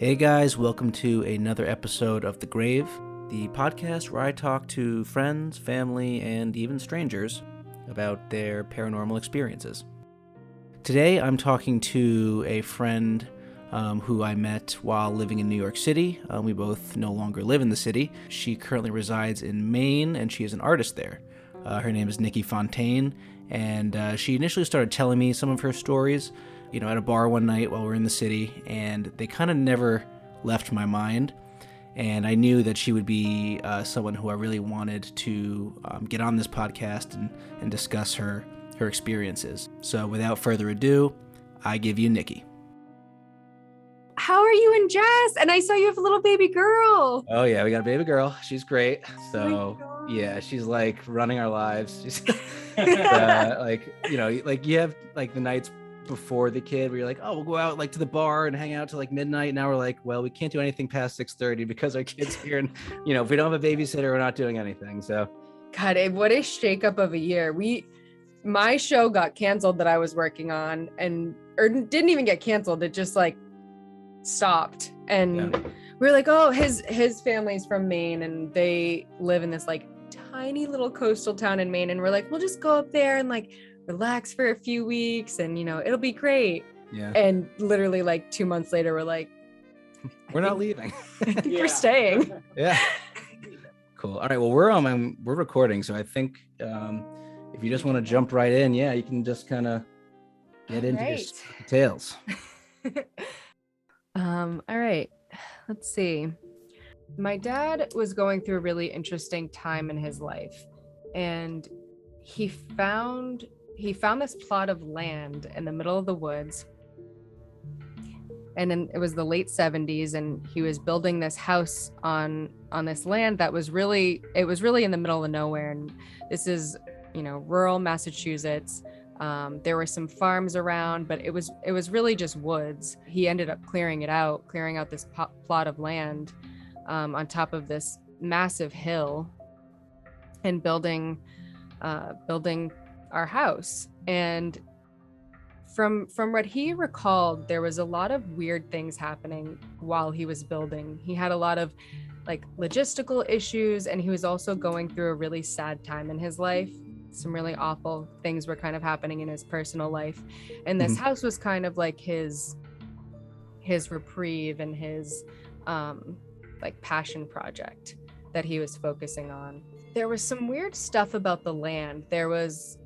Hey guys, welcome to another episode of The Grave, the podcast where I talk to friends, family, and even strangers about their paranormal experiences. Today I'm talking to a friend who I met while living in New York City. We both no longer live in the city. She currently resides in Maine, and she is an artist there. Her name is Nikki Fontaine, and she initially started telling me some of her stories, at a bar one night while we were in the city, and they kind of never left my mind. And I knew that she would be someone who I really wanted to get on this podcast and discuss her experiences. So without further ado, I give you Nikki. How are you and Jess? And I saw you have a little baby girl. Oh yeah, we got a baby girl. She's great. So yeah, she's like running our lives. She's you have like the nights before the kid where you're like, oh, we'll go out like to the bar and hang out till like midnight. Now we're like, well, we can't do anything past 6:30 because our kid's here, and if we don't have a babysitter, we're not doing anything. So God, what a shakeup of a year. My show got canceled that I was working on, or didn't even get canceled. It just like stopped, and we were like, oh, his family's from Maine, and they live in this like tiny little coastal town in Maine, and we're like, we'll just go up there and like relax for a few weeks, and it'll be great. Yeah. And literally like 2 months later, we're like, we're not leaving. I think we're staying. Yeah. Cool. All right. Well, we're recording, so I think if you just want to jump right in, you can just kind of get into your details. All right. Let's see. My dad was going through a really interesting time in his life, and he found this plot of land in the middle of the woods, and then it was the late 70s, and he was building this house on this land that was really in the middle of nowhere. And this is rural Massachusetts. There were some farms around, but it was really just woods. He ended up clearing out this plot of land on top of this massive hill, and building our house. And from what he recalled, there was a lot of weird things happening while he was building. He had a lot of like logistical issues, and he was also going through a really sad time in his life. Some really awful things were kind of happening in his personal life, and this house was kind of like his reprieve and his like passion project that he was focusing on. There was some weird stuff about the land. There was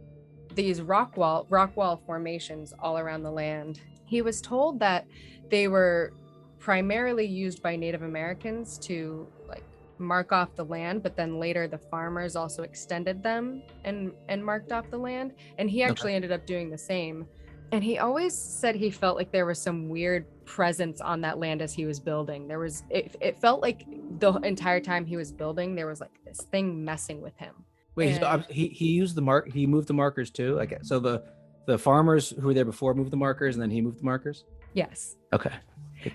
these rock wall formations all around the land. He was told that they were primarily used by Native Americans to like mark off the land, but then later the farmers also extended them and marked off the land, and he actually ended up doing the same. And he always said he felt like there was some weird presence on that land as he was building. It felt like the entire time he was building, there was like this thing messing with him. Wait, so he used he moved the markers too? Like, so the farmers who were there before moved the markers, and then he moved the markers? Yes. Okay.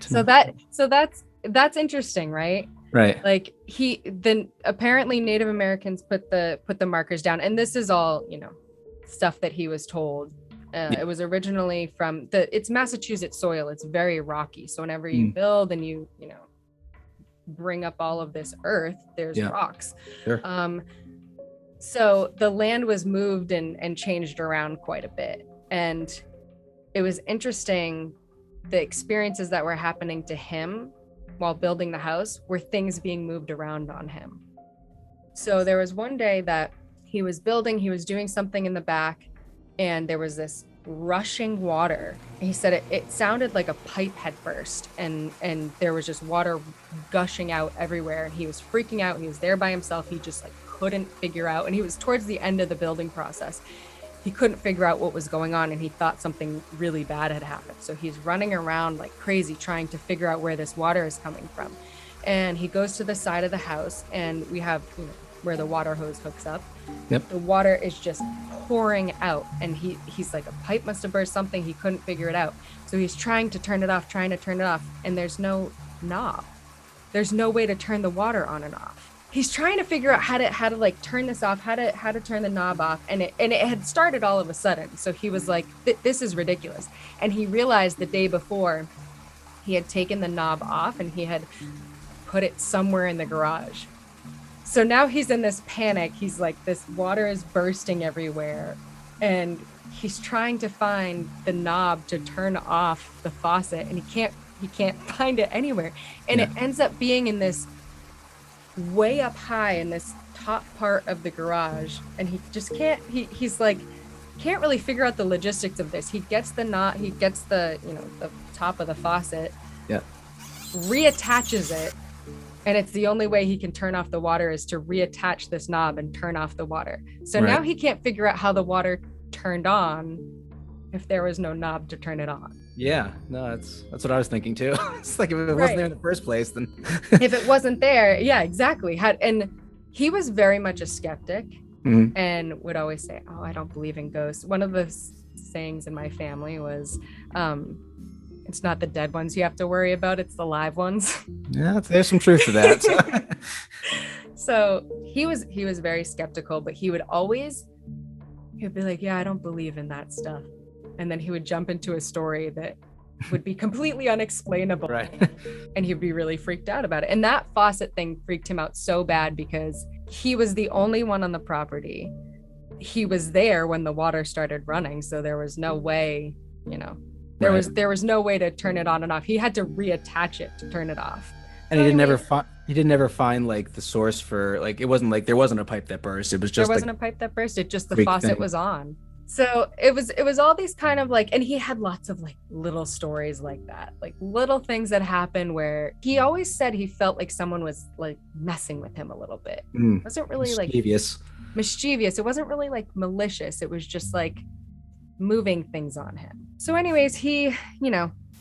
So that's interesting, right? Right. Like then apparently Native Americans put the markers down, and this is all, stuff that he was told. It was originally from it's Massachusetts soil. It's very rocky. So whenever you build and you bring up all of this earth, there's rocks. Sure. So the land was moved and changed around quite a bit. And it was interesting, the experiences that were happening to him while building the house were things being moved around on him. So there was one day that he was doing something in the back, and there was this rushing water. He said it sounded like a pipe had burst, and there was just water gushing out everywhere, and he was freaking out. He was there by himself. He just like couldn't figure out, and he was towards the end of the building process. He couldn't figure out what was going on, and he thought something really bad had happened. So he's running around like crazy trying to figure out where this water is coming from. And he goes to the side of the house, and we have where the water hose hooks up. Yep. The water is just pouring out, and he's like, a pipe must have burst, something. He couldn't figure it out. So he's trying to turn it off, and there's no knob. There's no way to turn the water on and off. He's trying to figure out how to like turn this off, how to turn the knob off, and it had started all of a sudden. So he was like, this is ridiculous. And he realized the day before he had taken the knob off and he had put it somewhere in the garage. So now he's in this panic. He's like, this water is bursting everywhere. And he's trying to find the knob to turn off the faucet, and he can't find it anywhere. And it ends up being in this way up high in this top part of the garage. And he just he's like, can't really figure out the logistics of this. He gets the knot, he gets the, the top of the faucet, reattaches it. And it's the only way he can turn off the water is to reattach this knob and turn off the water. So now he can't figure out how the water turned on if there was no knob to turn it on. Yeah, no, that's what I was thinking too. It's like if it wasn't there in the first place, then if it wasn't there, yeah, exactly. And he was very much a skeptic and would always say, "Oh, I don't believe in ghosts." One of the sayings in my family was, it's not the dead ones you have to worry about, it's the live ones. Yeah, there's some truth to that. So he was very skeptical, but he'd be like, yeah, I don't believe in that stuff. And then he would jump into a story that would be completely unexplainable. Right. And he'd be really freaked out about it. And that faucet thing freaked him out so bad because he was the only one on the property. He was there when the water started running. So there was no way, there was no way to turn it on and off. He had to reattach it to turn it off. And so he didn't ever find like the source for, like, it wasn't like there wasn't a pipe that burst. It was just there wasn't a pipe that burst. It just the faucet was on. So it was all these kind of like, and he had lots of like little stories like that, like little things that happened where he always said he felt like someone was like messing with him a little bit. It wasn't really mischievous. It wasn't really like malicious. It was just like moving things on him. So anyways, he,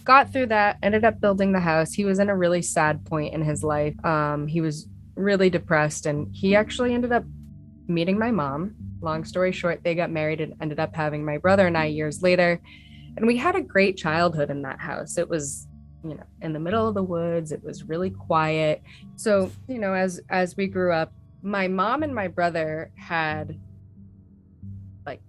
got through that, ended up building the house. He was in a really sad point in his life. He was really depressed, and he actually ended up meeting my mom. Long story short, they got married and ended up having my brother and I years later. And we had a great childhood in that house. It was, in the middle of the woods. It was really quiet. So, as we grew up, my mom and my brother had like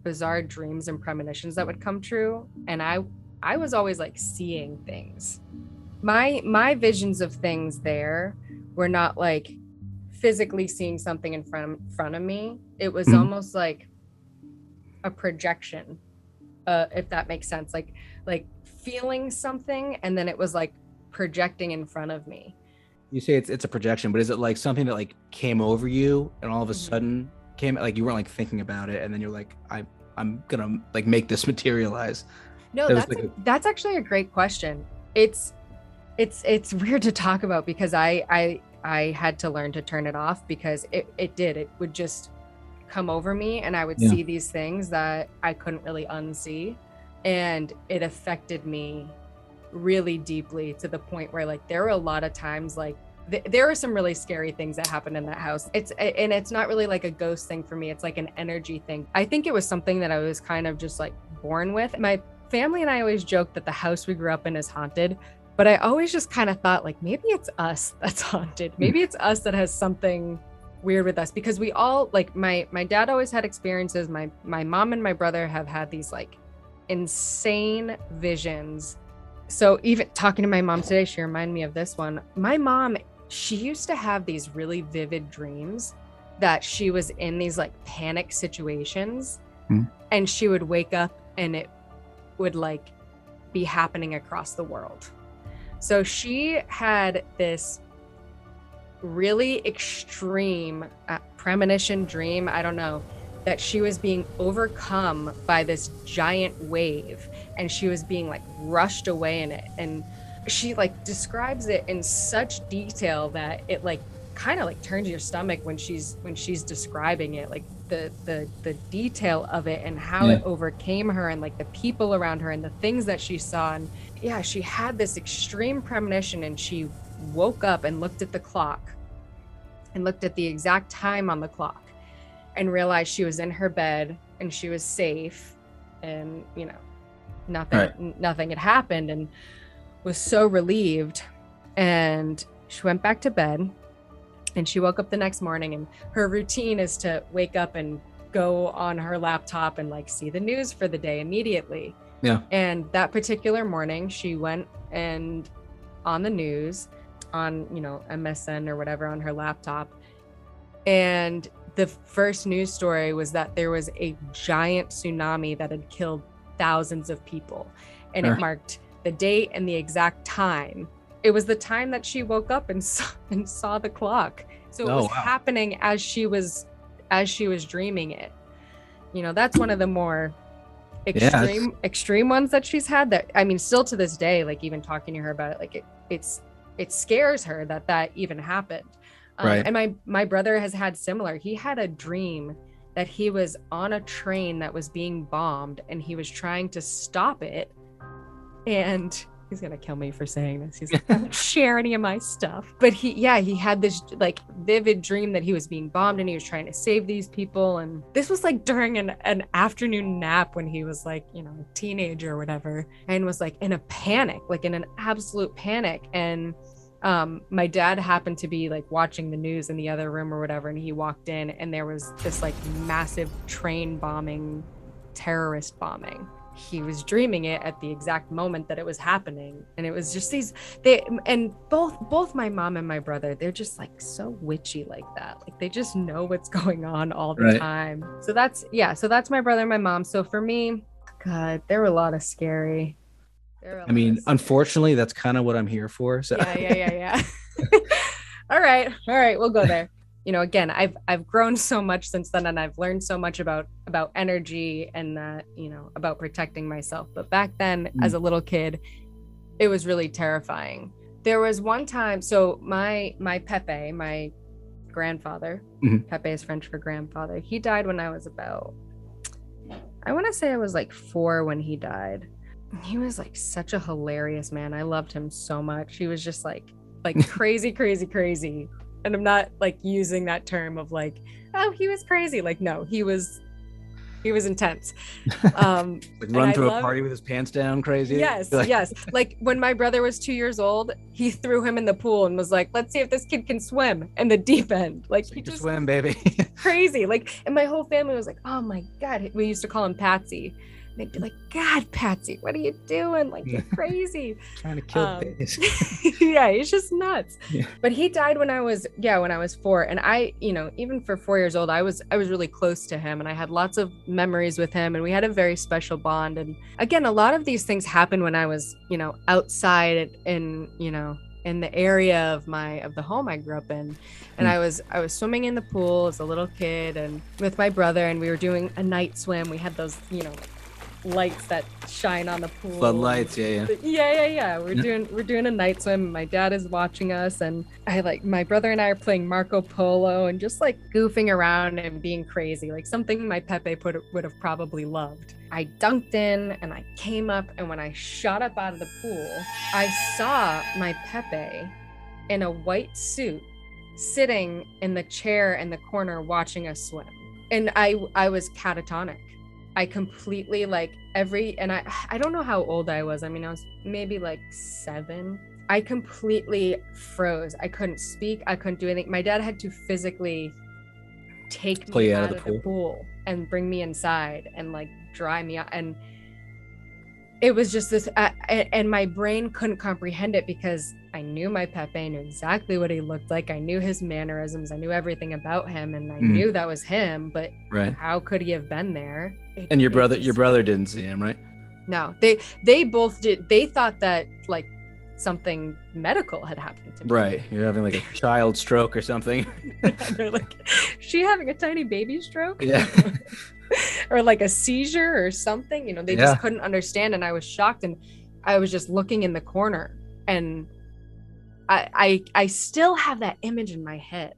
bizarre dreams and premonitions that would come true. And I was always like seeing things. My visions of things there were not like physically seeing something in front of me. It was almost like a projection, if that makes sense. Like feeling something, and then it was like projecting in front of me. You say it's a projection, but is it like something that like came over you and all of a sudden came, like you weren't like thinking about it, and then you're like, I'm gonna like make this materialize? No, that's actually a great question. It's weird to talk about because I had to learn to turn it off because it would just come over me, and I would see these things that I couldn't really unsee, and it affected me really deeply to the point where like there were a lot of times like there were some really scary things that happened in that house. It's not really like a ghost thing for me. It's like an energy thing. I think it was something that I was kind of just like born with. My family and I always joke that the house we grew up in is haunted, but I always just kind of thought like maybe it's us that's haunted. Maybe it's us that has something weird with us, because we all like my dad always had experiences. My mom and my brother have had these like insane visions. So even talking to my mom today, she reminded me of this one. My mom, she used to have these really vivid dreams that she was in these like panic situations, and she would wake up and it would like be happening across the world. So she had this really extreme premonition dream, I don't know, that she was being overcome by this giant wave, and she was being like rushed away in it. And she like describes it in such detail that it like kind of like turns your stomach when she's describing it, like the detail of it and how it overcame her, and like the people around her and the things that she saw. And yeah, she had this extreme premonition, and she woke up and looked at the clock and looked at the exact time on the clock and realized she was in her bed and she was safe, and nothing had happened, and was so relieved. And she went back to bed, and she woke up the next morning, and her routine is to wake up and go on her laptop and like see the news for the day immediately. Yeah. And that particular morning, she went and on the news, on, MSN or whatever on her laptop. And the first news story was that there was a giant tsunami that had killed thousands of people. And it marked the date and the exact time. It was the time that she woke up and saw the clock. So it was happening as she was dreaming it. That's one of the more extreme ones that she's had, that, I mean, still to this day, like even talking to her about it, like it scares her that even happened. Right. And my brother has had similar. He had a dream that he was on a train that was being bombed and he was trying to stop it. And he's gonna kill me for saying this. He's like, don't share any of my stuff. But he had this like vivid dream that he was being bombed and he was trying to save these people. And this was like during an afternoon nap when he was like, a teenager or whatever, and was like in a panic, like in an absolute panic. And my dad happened to be like watching the news in the other room or whatever, and he walked in and there was this like massive train bombing, terrorist bombing. He was dreaming it at the exact moment that it was happening. And it was just both my mom and my brother, they're just like so witchy like that. Like they just know what's going on all the time. So that's my brother and my mom. So for me, God, there were a lot of scary. I mean, unfortunately, that's kind of what I'm here for. So yeah. All right, we'll go there. Again, I've grown so much since then, and I've learned so much about energy and that, about protecting myself. But back then, as a little kid, it was really terrifying. There was one time, so my Pepe, my grandfather, Pepe is French for grandfather. He died when I was about, I want to say I was like 4 when he died. He was like such a hilarious man. I loved him so much. He was just like crazy. And I'm not like using that term of like, oh, he was crazy. Like, no, he was intense. Like run through a party with his pants down crazy. Yes. Like when my brother was 2 years old, he threw him in the pool and was like, let's see if this kid can swim in the deep end. Like he just swim, baby. Crazy. Like, and my whole family was like, oh my God. We used to call him Patsy. They'd be like, God, Patsy, what are you doing? Like, you're crazy. Trying to kill babies. Yeah, he's just nuts. Yeah. But he died when I was 4. And I, even for 4 years old, I was really close to him and I had lots of memories with him and we had a very special bond. And again, a lot of these things happened when I was, outside in the area of the home I grew up in. And I was swimming in the pool as a little kid and with my brother, and we were doing a night swim. We had those, lights that shine on the pool. Floodlights, yeah. We're doing a night swim. My dad is watching us, and my brother and I are playing Marco Polo and just like goofing around and being crazy, like something my Pepe would have probably loved. I dunked in and I came up, and when I shot up out of the pool, I saw my Pepe in a white suit sitting in the chair in the corner watching us swim. And I was catatonic. I completely I don't know how old I was. I mean, I was maybe like 7. I completely froze. I couldn't speak. I couldn't do anything. My dad had to physically take me out of the pool and bring me inside and like dry me out. And it was just this, and my brain couldn't comprehend it because I knew my Pepe, I knew exactly what he looked like. I knew his mannerisms. I knew everything about him, and I knew that was him. But how could he have been there? And your brother didn't see him, right? No, they both did. They thought that like something medical had happened to me. Right, you're having like a child stroke or something. They're like, she having a tiny baby stroke? Yeah. Or like a seizure or something, they just couldn't understand. And I was shocked, and I was just looking in the corner, and I still have that image in my head.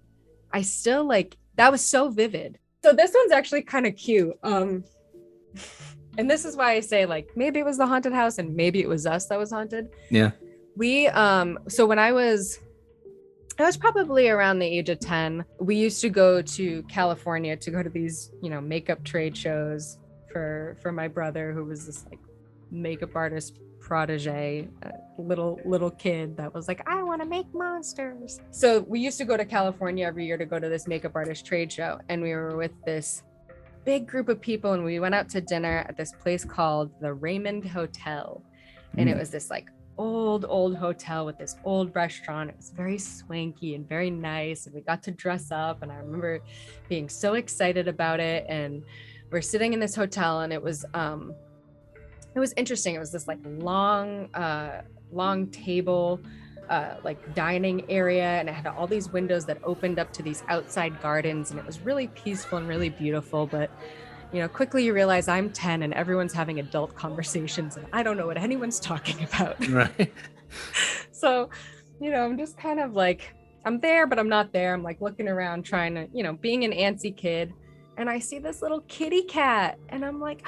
I still that was so vivid. So this one's actually kind of cute. And this is why I say like maybe it was the haunted house and maybe it was us that was haunted. Yeah. We so when I was probably around the age of 10. We used to go to California to go to these, makeup trade shows for my brother, who was this like makeup artist protege, little kid that was like, I want to make monsters. So we used to go to California every year to go to this makeup artist trade show. And we were with this big group of people, and we went out to dinner at this place called the Raymond Hotel. And it was this like old hotel with this old restaurant. It was very swanky and very nice, and we got to dress up, and I remember being so excited about it. And we're sitting in this hotel, and it was interesting. It was this like long table, like dining area, and it had all these windows that opened up to these outside gardens, and it was really peaceful and really beautiful. But quickly you realize I'm 10 and everyone's having adult conversations, and I don't know what anyone's talking about. Right. So, I'm just kind of like, I'm there, but I'm not there. I'm like looking around, trying to, being an antsy kid. And I see this little kitty cat, and I'm like,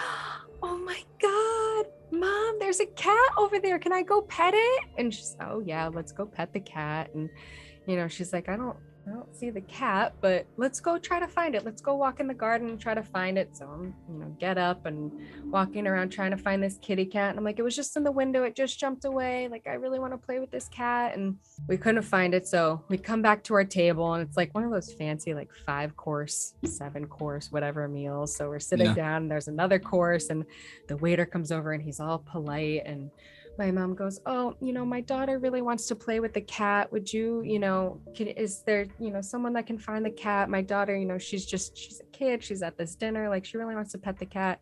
oh my God, Mom, there's a cat over there. Can I go pet it? And she's, oh yeah, let's go pet the cat. And, she's like, I don't see the cat, but let's go try to find it. Let's go walk in the garden and try to find it. So I'm, get up and walking around trying to find this kitty cat. And I'm like, it was just in the window. It just jumped away. Like, I really want to play with this cat. And we couldn't find it. So we come back to our table, and it's like one of those fancy, like 5-course, 7-course, whatever meals. So we're sitting down, and there's another course, and the waiter comes over, and he's all polite, and my mom goes, oh, my daughter really wants to play with the cat. Would you, is there, someone that can find the cat? My daughter, she's a kid. She's at this dinner. Like, she really wants to pet the cat.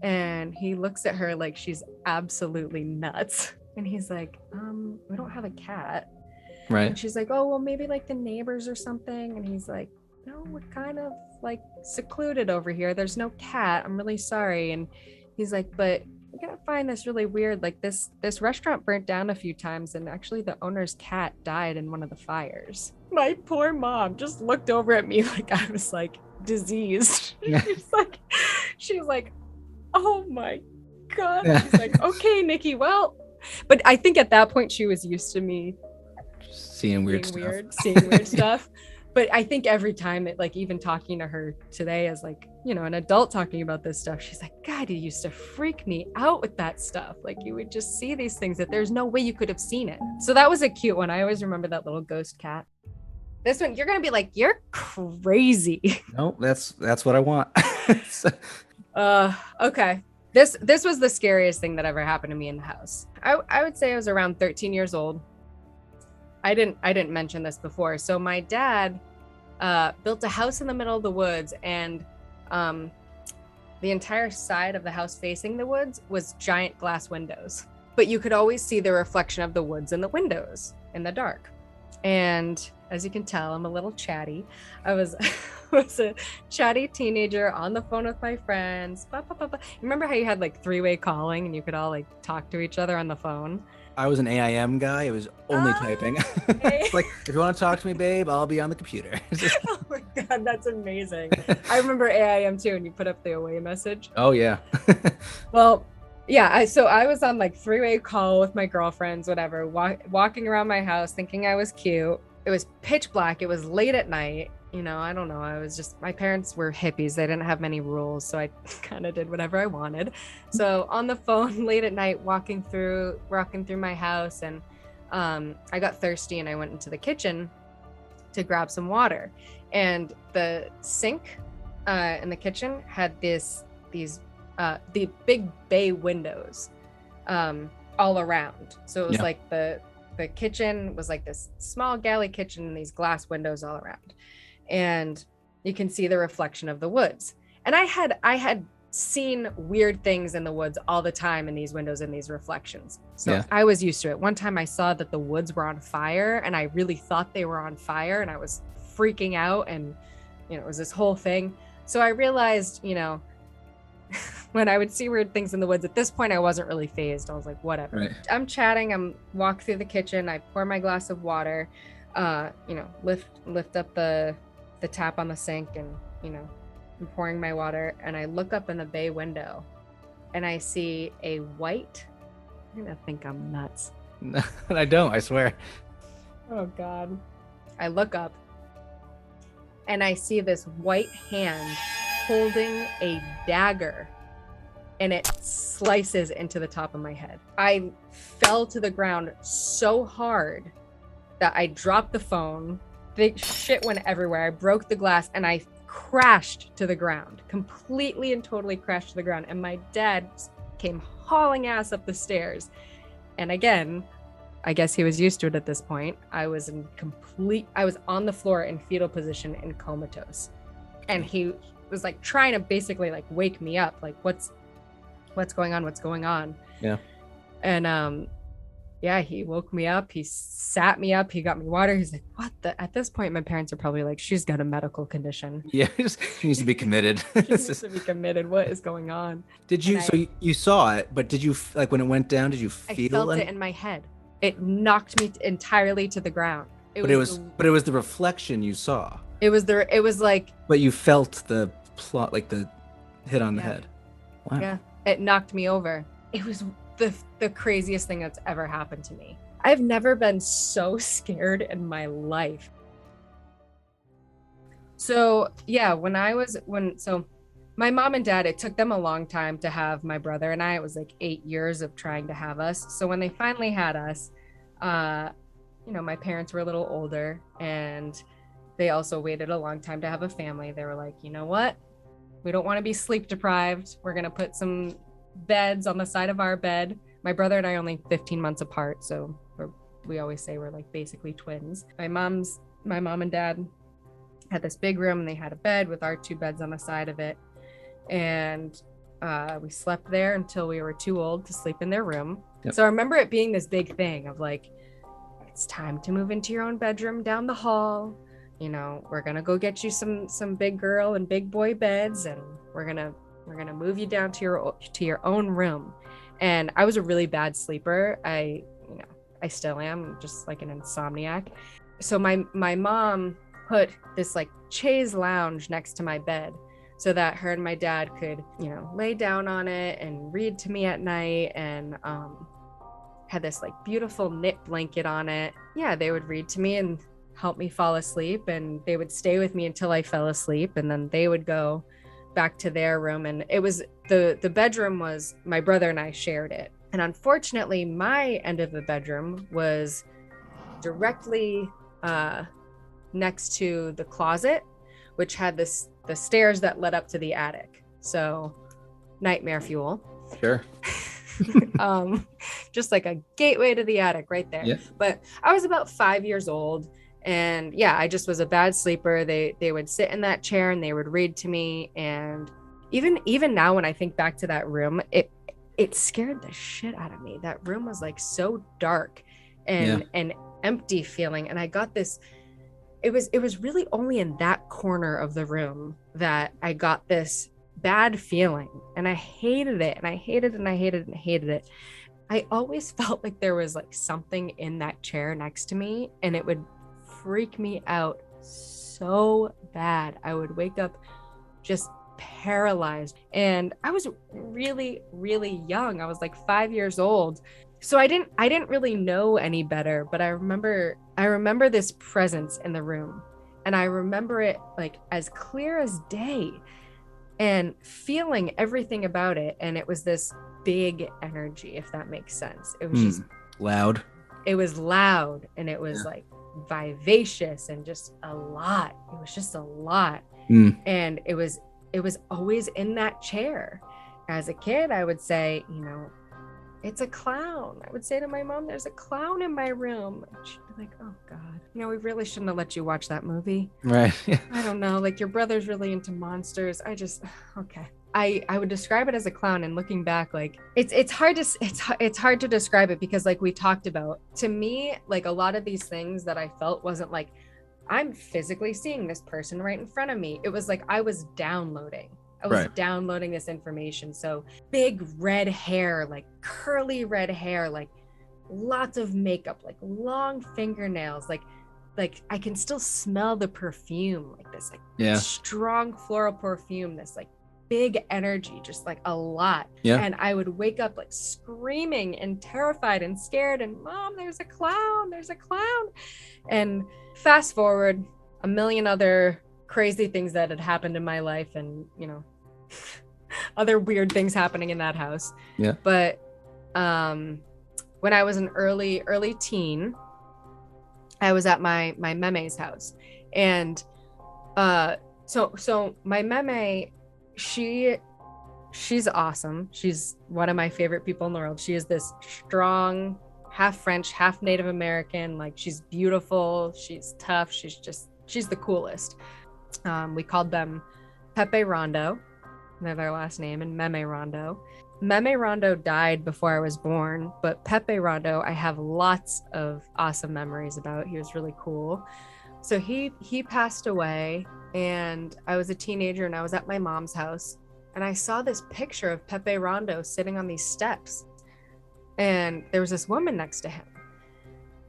And he looks at her like she's absolutely nuts. And he's like, we don't have a cat. Right. And she's like, oh, well, maybe like the neighbors or something. And he's like, no, we're kind of like secluded over here. There's no cat. I'm really sorry. And he's like, but I'm gonna find this really weird. Like this restaurant burnt down a few times, and actually the owner's cat died in one of the fires. My poor mom just looked over at me like I was like diseased. she's like, oh my God. She's like, okay, Nikki, well, but I think at that point she was used to me seeing weird stuff. But I think every time it, like, even talking to her today as like, an adult talking about this stuff, she's like, God, you used to freak me out with that stuff. Like, you would just see these things that there's no way you could have seen it. So that was a cute one. I always remember that little ghost cat. This one, you're going to be like, you're crazy. No, that's what I want. Okay. This was the scariest thing that ever happened to me in the house. I would say I was around 13 years old. I didn't mention this before. So my dad built a house in the middle of the woods, and the entire side of the house facing the woods was giant glass windows. But you could always see the reflection of the woods in the windows in the dark. And as you can tell, I'm a little chatty. I was a chatty teenager on the phone with my friends. Remember how you had like 3-way calling and you could all like talk to each other on the phone? I was an AIM guy. It was only typing. Like, if you want to talk to me, babe, I'll be on the computer. Oh my God, that's amazing. I remember AIM too, and you put up the away message. Oh yeah. Well, yeah. So I was on like 3-way call with my girlfriends, whatever, walking around my house thinking I was cute. It was pitch black. It was late at night. I don't know. I was just, my parents were hippies. They didn't have many rules. So I kind of did whatever I wanted. So on the phone late at night, walking through my house, and I got thirsty, and I went into the kitchen to grab some water. And the sink in the kitchen had the big bay windows all around. So it was like the kitchen was like this small galley kitchen, and these glass windows all around. And you can see the reflection of the woods. And I had seen weird things in the woods all the time in these windows and these reflections. So I was used to it. One time I saw that the woods were on fire, and I really thought they were on fire, and I was freaking out, and it was this whole thing. So I realized, when I would see weird things in the woods, at this point I wasn't really fazed. I was like, whatever. Right. I'm chatting, I'm walk through the kitchen, I pour my glass of water, lift up the tap on the sink, and I'm pouring my water, and I look up in the bay window, and I see a white, you're gonna think I'm nuts. No, I don't, I swear. Oh God. I look up, and I see this white hand holding a dagger, and it slices into the top of my head. I fell to the ground so hard that I dropped the phone. Big shit went everywhere. I broke the glass, and I crashed to the ground, completely and totally crashed to the ground. And my dad came hauling ass up the stairs. And again, I guess he was used to it at this point. I was on the floor in fetal position and comatose. And he was like trying to basically like wake me up. Like, what's going on? What's going on? Yeah. And yeah, he woke me up. He sat me up. He got me water. He's like, what the? At this point, my parents are probably like, she's got a medical condition. Yeah, she needs to be committed. She needs to be committed. What is going on? Did you, so you saw it, but did you, like when it went down, did you feel? I felt it in my head. It knocked me entirely to the ground. But it was the reflection you saw. It was like. But you felt the plot, like the hit on the head. Wow. Yeah, it knocked me over. It was the craziest thing that's ever happened to me. I've never been so scared in my life. So yeah, so my mom and dad, it took them a long time to have my brother and I. It was like 8 years of trying to have us. So when they finally had us, my parents were a little older and they also waited a long time to have a family. They were like, you know what? We don't want to be sleep deprived. We're going to put some beds on the side of our bed. My brother and I are only 15 months apart. So we always say we're like basically twins. My mom and dad had this big room and they had a bed with our 2 beds on the side of it. And we slept there until we were too old to sleep in their room. Yep. So I remember it being this big thing of like, it's time to move into your own bedroom down the hall. We're going to go get you some big girl and big boy beds. And we're going to move you down to your own room. And I was a really bad sleeper. I still am, just like an insomniac. So my mom put this like chaise lounge next to my bed so that her and my dad could, lay down on it and read to me at night, and had this like beautiful knit blanket on it. Yeah, they would read to me and help me fall asleep, and they would stay with me until I fell asleep, and then they would go back to their room. And it was the bedroom was, my brother and I shared it. And unfortunately, my end of the bedroom was directly next to the closet, which had the stairs that led up to the attic. So nightmare fuel. Sure. Just like a gateway to the attic right there. Yeah. But I was about 5 years old. And yeah, I just was a bad sleeper. They would sit in that chair and they would read to me. And even now, when I think back to that room, it scared the shit out of me. That room was like so dark and empty feeling. And I got this, it was really only in that corner of the room that I got this bad feeling. And I hated it. And I hated it and I hated it and hated it. I always felt like there was like something in that chair next to me, and it would freak me out so bad. I would wake up just paralyzed. And I was really, really young. I was like 5 years old. So I didn't really know any better, but I remember this presence in the room, and I remember it like as clear as day and feeling everything about it. And it was this big energy, if that makes sense. It was just loud. It was loud, and it was like vivacious and just a lot. It was just a lot. And it was always in that chair. As a kid, I would say, it's a clown. I would say to my mom, there's a clown in my room. And she'd be like, oh God, we really shouldn't have let you watch that movie. Right. I don't know. Like, your brother's really into monsters. Okay. I would describe it as a clown, and looking back, like it's hard to describe it, because like we talked about, to me, like a lot of these things that I felt wasn't like I'm physically seeing this person right in front of me. It was like I was downloading this information. So big red hair, like curly red hair, like lots of makeup, like long fingernails, like I can still smell the perfume, like this like strong floral perfume, this like big energy, just like a lot. And I would wake up like screaming and terrified and scared, and Mom, there's a clown. And fast forward, a million other crazy things that had happened in my life, and other weird things happening in that house. But when I was an early teen, I was at my meme's house, and So my meme, she's awesome. She's one of my favorite people in the world. She is this strong, half French, half Native American. Like, she's beautiful, she's tough, she's the coolest. We called them Pepe Rondo, they're their last name, and Meme Rondo. Meme Rondo died before I was born, but Pepe Rondo, I have lots of awesome memories about. He was really cool. So he passed away, and I was a teenager, and I was at my mom's house, and I saw this picture of Pepe Rondo sitting on these steps, and there was this woman next to him.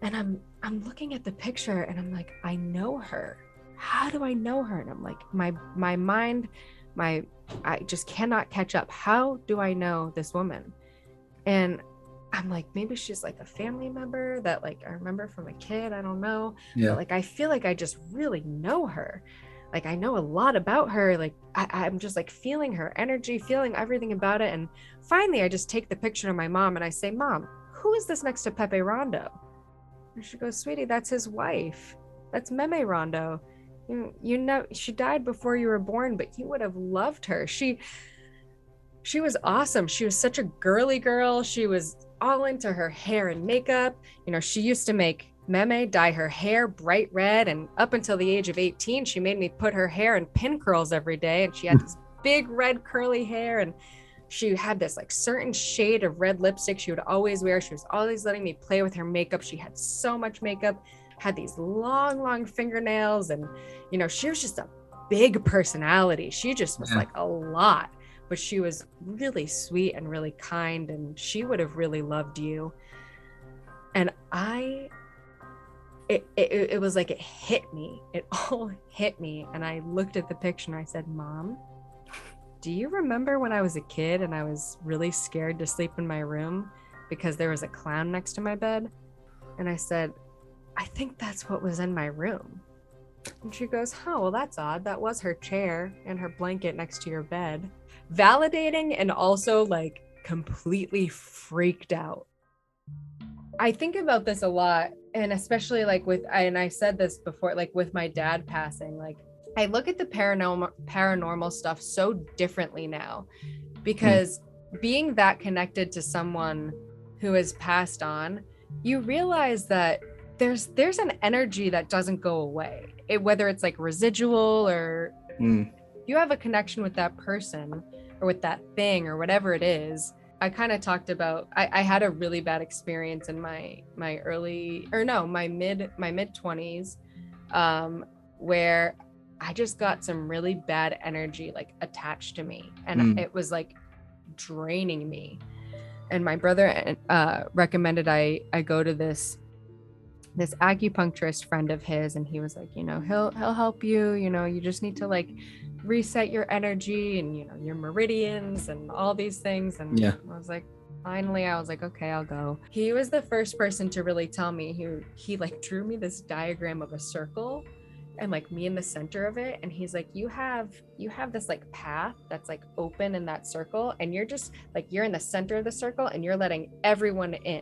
And I'm looking at the picture, and I'm like, I know her. How do I know her? And I'm like, my mind, I just cannot catch up. How do I know this woman? And I'm like, maybe she's like a family member that like I remember from a kid. I don't know. Yeah. But like, I feel like I just really know her. Like, I know a lot about her. Like, I'm just like feeling her energy, feeling everything about it. And finally, I just take the picture to my mom and I say, Mom, who is this next to Pepe Rondo? And she goes, Sweetie, that's his wife. That's Meme Rondo. You know, she died before you were born, but you would have loved her. She was awesome. She was such a girly girl. She was all into her hair and makeup. You know, she used to make Meme dye her hair bright red, and up until the age of 18, she made me put her hair in pin curls every day, and she had this big red curly hair, and she had this like certain shade of red lipstick she would always wear. She was always letting me play with her makeup. She had so much makeup, had these long fingernails, and you know, she was just a big personality. She just was like a lot. But she was really sweet and really kind, and she would have really loved you. And it was like it hit me. It all hit me. And I looked at the picture and I said, Mom, do you remember when I was a kid and I was really scared to sleep in my room because there was a clown next to my bed? And I said, I think that's what was in my room. And she goes, oh, well, that's odd. That was her chair and her blanket next to your bed. Validating and also like completely freaked out. I think about this a lot, and especially like and I said this before, like with my dad passing, like I look at the paranormal stuff so differently now, because being that connected to someone who has passed on, you realize that there's an energy that doesn't go away. Whether it's like residual or you have a connection with that person or with that thing or whatever it is. I kind of talked about, I had a really bad experience in my mid 20s, where I just got some really bad energy like attached to me, and it was like draining me. And my brother recommended I go to this acupuncturist friend of his, and he was like, you know, he'll help you, you know, you just need to like reset your energy and, you know, your meridians and all these things. And I was like, finally, I was like, okay, I'll go. He was the first person to really tell me. He like drew me this diagram of a circle and like me in the center of it, and he's like, you have this like path that's like open in that circle, and you're just like, you're in the center of the circle and you're letting everyone in,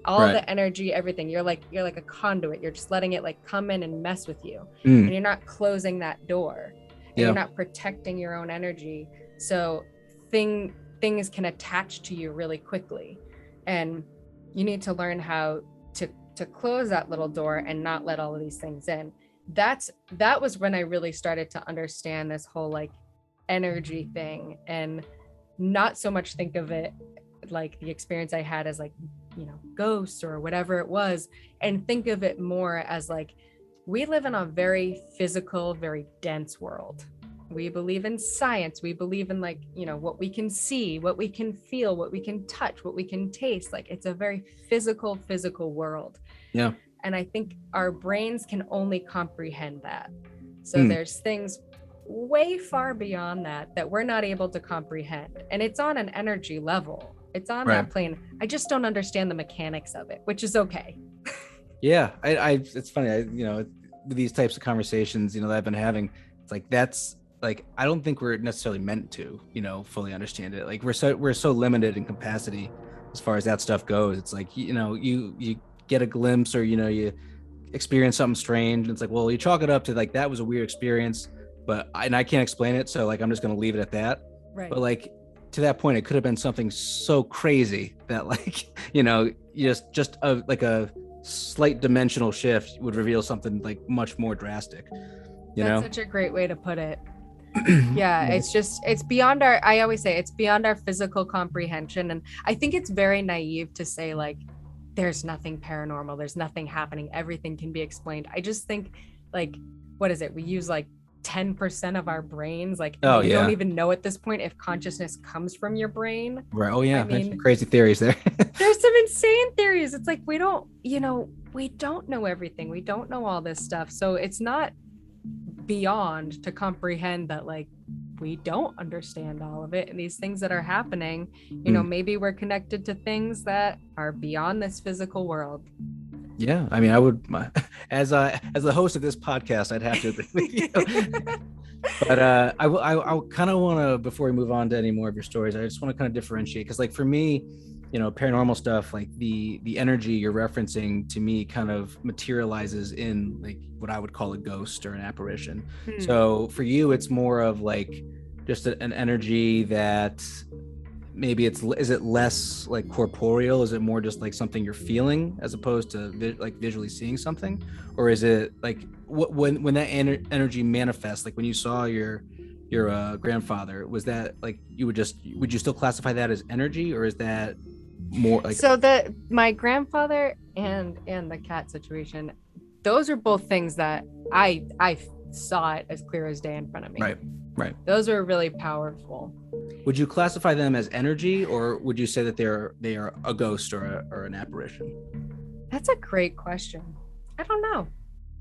all the energy, everything. You're like a conduit. You're just letting it like come in and mess with you, and you're not closing that door, and you're not protecting your own energy. So things can attach to you really quickly, and you need to learn how to close that little door and not let all of these things in. That was when I really started to understand this whole like energy thing, and not so much think of it like the experience I had as like, you know, ghosts or whatever it was, and think of it more as like, we live in a very physical, very dense world. We believe in science. We believe in like, you know, what we can see, what we can feel, what we can touch, what we can taste. Like, it's a very physical world. Yeah. And I think our brains can only comprehend that. So there's things way far beyond that we're not able to comprehend. And it's on an energy level. It's on that plane. I just don't understand the mechanics of it, which is okay. Yeah. It's funny. You know, these types of conversations, you know, that I've been having, it's like, that's like, I don't think we're necessarily meant to, you know, fully understand it. Like, we're so limited in capacity as far as that stuff goes. It's like, you know, you get a glimpse, or, you know, you experience something strange, and it's like, well, you chalk it up to like, that was a weird experience, and I can't explain it, so like I'm just gonna leave it at that. Right. But like to that point, it could have been something so crazy that like just a slight dimensional shift would reveal something like much more drastic. That's such a great way to put it. Yeah, it's beyond our, I always say it's beyond our physical comprehension. And I think it's very naive to say like, there's nothing paranormal, there's nothing happening, everything can be explained. I just think like, what is it? We use like 10% of our brains. Like, we don't even know at this point if consciousness comes from your brain. Right. Oh yeah. I mean, crazy theories there. There's some insane theories. It's like, we don't know everything. We don't know all this stuff. So it's not beyond to comprehend that like we don't understand all of it, and these things that are happening, maybe we're connected to things that are beyond this physical world. Yeah, I mean, I would, as the host of this podcast, I'd have to agree with you. But I kind of want to, before we move on to any more of your stories, I just want to kind of differentiate, because like for me, paranormal stuff, like the energy you're referencing to me kind of materializes in like what I would call a ghost or an apparition. So for you, it's more of like just an energy that maybe is it less like corporeal? Is it more just like something you're feeling as opposed to like visually seeing something? Or is it like when that energy manifests, like when you saw your grandfather, was that like would you still classify that as energy, or is that more like? So my grandfather and the cat situation, those are both things that I saw it as clear as day in front of me. Right. Those are really powerful. Would you classify them as energy, or would you say that they are a ghost or an apparition? That's a great question. I don't know.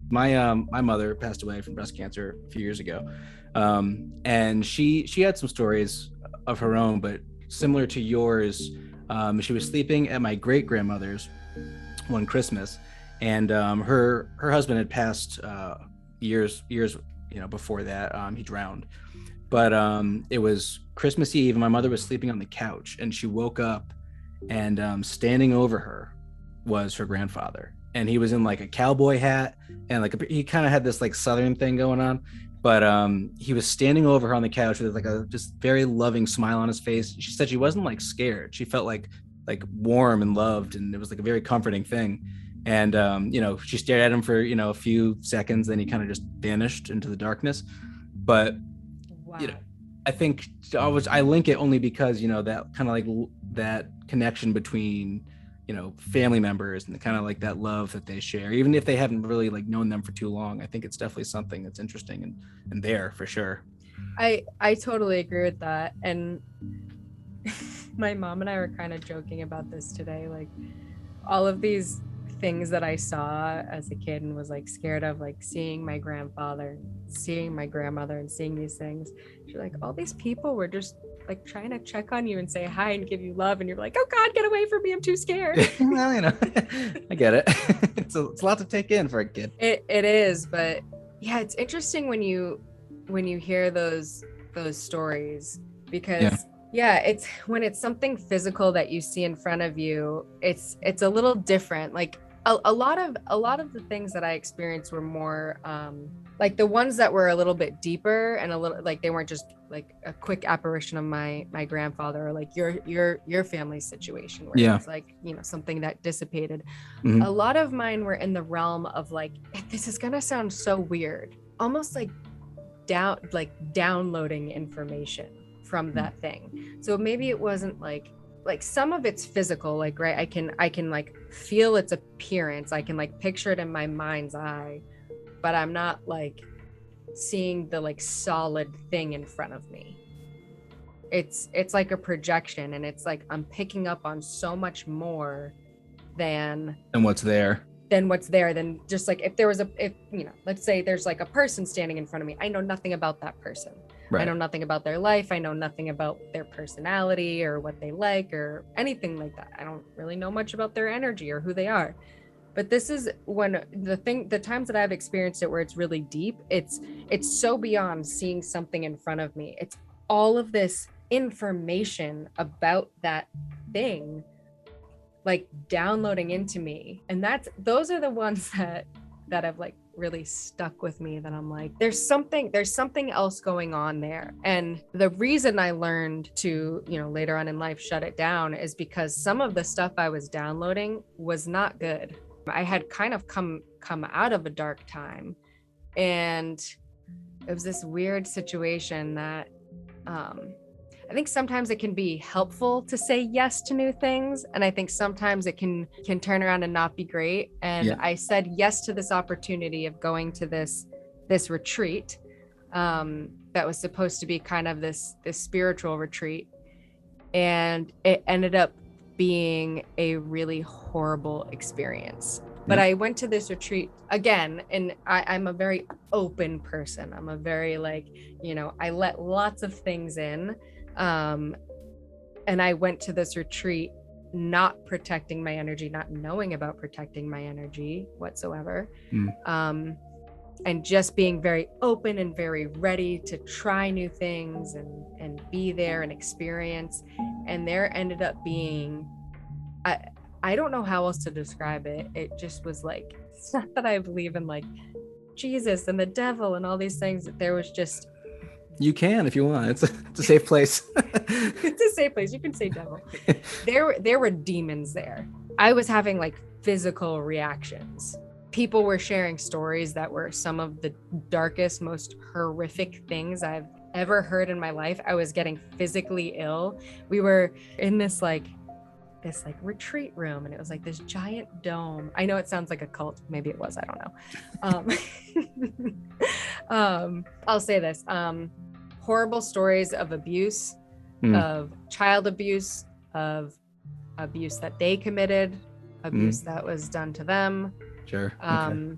My mother passed away from breast cancer a few years ago, and she had some stories of her own, but similar to yours. She was sleeping at my great grandmother's one Christmas, and her husband had passed years before that. He drowned. But it was Christmas Eve, and my mother was sleeping on the couch, and she woke up, and standing over her was her grandfather. And he was in like a cowboy hat, and like he kind of had this like Southern thing going on. But he was standing over her on the couch with like a just very loving smile on his face. She said she wasn't like scared. She felt like warm and loved, and it was like a very comforting thing. And she stared at him for a few seconds, then he kind of just vanished into the darkness. But wow. I think I link it only because that kind of like that connection between family members and kind of like that love that they share, even if they haven't really like known them for too long. I think it's definitely something that's interesting and there for sure. I totally agree with that. And my mom and I were kind of joking about this today, like all of these things that I saw as a kid and was like scared of, like seeing my grandfather, seeing my grandmother, and seeing these things. She's like, all these people were just like trying to check on you and say hi and give you love, and you're like, oh God, get away from me, I'm too scared. Well, I get it. It's a lot to take in for a kid. It is, but yeah, it's interesting when you hear those stories, because it's when it's something physical that you see in front of you, it's a little different. Like a lot of the things that I experienced were more like the ones that were a little bit deeper, and a little like they weren't just like a quick apparition of my grandfather, or like your family situation where it's like something that dissipated. Mm-hmm. A lot of mine were in the realm of like, this is gonna sound so weird, almost like downloading information from that thing. So maybe it wasn't like some of it's physical, like, right, I can like feel its appearance, I can like picture it in my mind's eye, but I'm not like seeing the like solid thing in front of me. It's like a projection, and it's like I'm picking up on so much more than what's there, than just like if let's say there's like a person standing in front of me, I know nothing about that person. Right. I know nothing about their life. I know nothing about their personality or what they like or anything like that. I don't really know much about their energy or who they are. But this is when the times that I've experienced it where it's really deep, it's so beyond seeing something in front of me. It's all of this information about that thing like downloading into me. And those are the ones that have like really stuck with me that I'm like, there's something else going on there. And the reason I learned to, later on in life shut it down is because some of the stuff I was downloading was not good. I had kind of come out of a dark time, and it was this weird situation that I think sometimes it can be helpful to say yes to new things. And I think sometimes it can turn around and not be great. And yeah. I said yes to this opportunity of going to this retreat that was supposed to be kind of this spiritual retreat. And it ended up being a really horrible experience. But I went to this retreat again, and I'm a very open person. I'm a very I let lots of things in. And I went to this retreat not protecting my energy, not knowing about protecting my energy whatsoever. And just being very open and very ready to try new things and be there and experience. And there ended up being, I don't know how else to describe it. It just was like, it's not that I believe in Jesus and the devil and all these things. There was just, you can if you want. It's a safe place. It's a safe place. You can say devil. There were demons there. I was having physical reactions. People were sharing stories that were some of the darkest, most horrific things I've ever heard in my life. I was getting physically ill. We were in this retreat room, and it was this giant dome. I know it sounds like a cult. Maybe it was. I don't know. I'll say this. Horrible stories of abuse, of child abuse, of abuse that they committed, abuse that was done to them. Sure. Okay.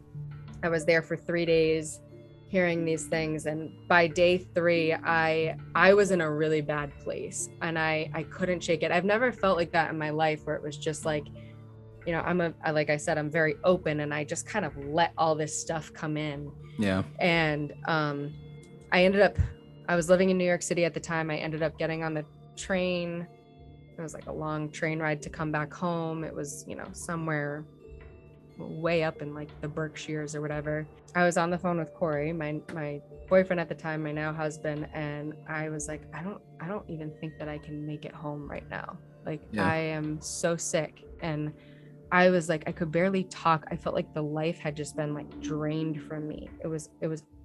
I was there for 3 days hearing these things, and by day 3 I was in a really bad place, and I couldn't shake it. I've never felt like that in my life, where it was just like I said, I'm very open, and I just kind of let all this stuff come in. Yeah. And I was living in New York City at the time. I ended up getting on the train. It was a long train ride to come back home. It was, somewhere way up in the Berkshires or whatever. I was on the phone with Corey, my boyfriend at the time, my now husband, and I was like, I don't even think that I can make it home right now. I am so sick. And I was I could barely talk. I felt like the life had just been drained from me. It was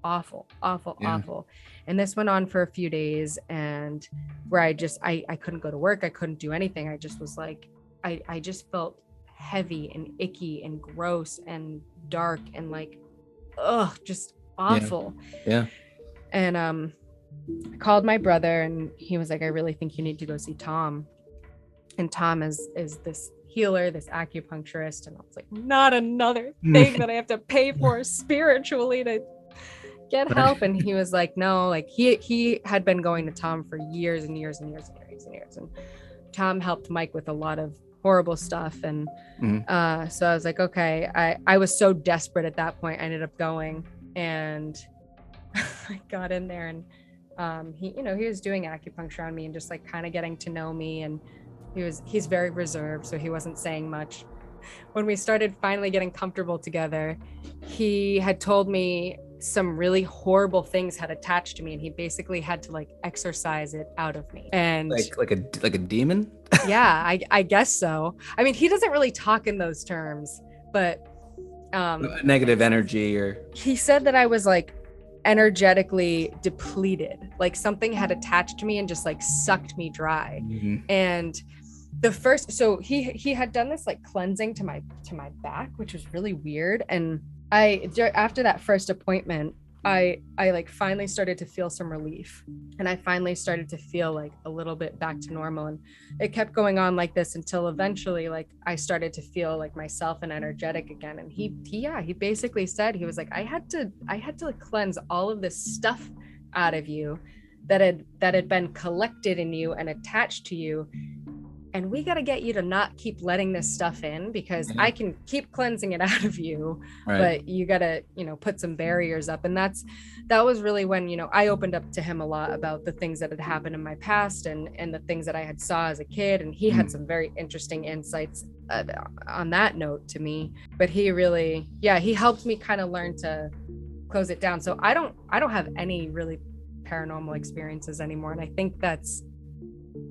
awful. And this went on for a few days, and where I couldn't go to work. I couldn't do anything. I just was I just felt heavy and icky and gross and dark and just awful. Yeah. And I called my brother, and he was like, I really think you need to go see Tom. And Tom is this healer, this acupuncturist. And I was like, not another thing that I have to pay for spiritually to get help. And he was like, no, he had been going to Tom for years and years and years and years and years. And Tom helped Mike with a lot of horrible stuff. And so I was like, okay. I was so desperate at that point. I ended up going, and I got in there, and he was doing acupuncture on me and just kind of getting to know me. And he's very reserved, so he wasn't saying much. When we started finally getting comfortable together, he had told me some really horrible things had attached to me, and he basically had to exorcise it out of me. And like a demon? Yeah, I guess so. I mean, he doesn't really talk in those terms, but negative energy, or he said that I was energetically depleted, something had attached to me and just sucked me dry. And so he had done this cleansing to my back, which was really weird. And after that first appointment, I finally started to feel some relief, and I finally started to feel a little bit back to normal. And it kept going on like this until eventually I started to feel myself and energetic again. And he basically said, he was like, I had to cleanse all of this stuff out of you that had been collected in you and attached to you. and we got to get you to not keep letting this stuff in, because I can keep cleansing it out of you, but you got to, put some barriers up. And that was really when, I opened up to him a lot about the things that had happened in my past and the things that I had saw as a kid. And he had some very interesting insights on that note to me, but he really, he helped me kind of learn to close it down. So I don't have any really paranormal experiences anymore. And I think that's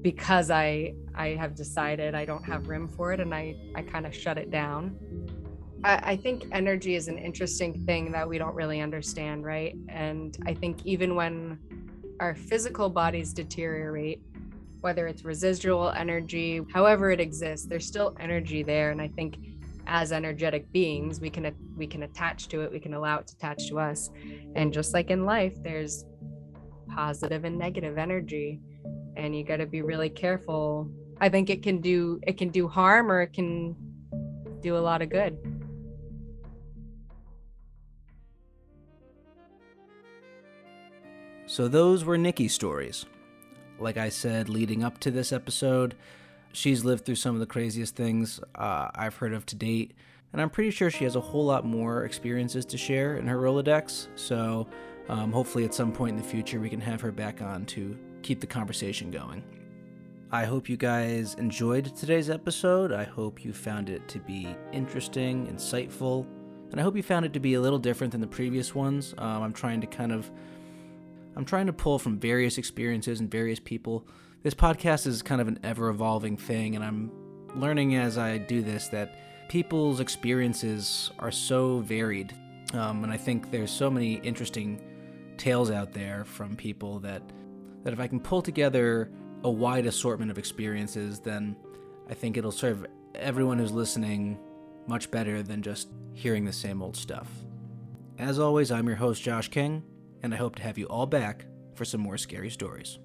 because I have decided I don't have room for it, and I kind of shut it down. I think energy is an interesting thing that we don't really understand, right? And I think even when our physical bodies deteriorate, whether it's residual energy, however it exists, there's still energy there. And I think as energetic beings, we can attach to it, we can allow it to attach to us. And just like in life, there's positive and negative energy, and you got to be really careful. I think it can do harm, or it can do a lot of good. So those were Nikki's stories. Like I said, leading up to this episode, she's lived through some of the craziest things I've heard of to date, and I'm pretty sure she has a whole lot more experiences to share in her Rolodex, so hopefully at some point in the future we can have her back on to keep the conversation going. I hope you guys enjoyed today's episode. I hope you found it to be interesting, insightful, and I hope you found it to be a little different than the previous ones. I'm trying to pull from various experiences and various people. This podcast is kind of an ever-evolving thing, and I'm learning as I do this that people's experiences are so varied. And I think there's so many interesting tales out there from people that if I can pull together a wide assortment of experiences, then I think it'll serve everyone who's listening much better than just hearing the same old stuff. As always, I'm your host, Josh King, and I hope to have you all back for some more scary stories.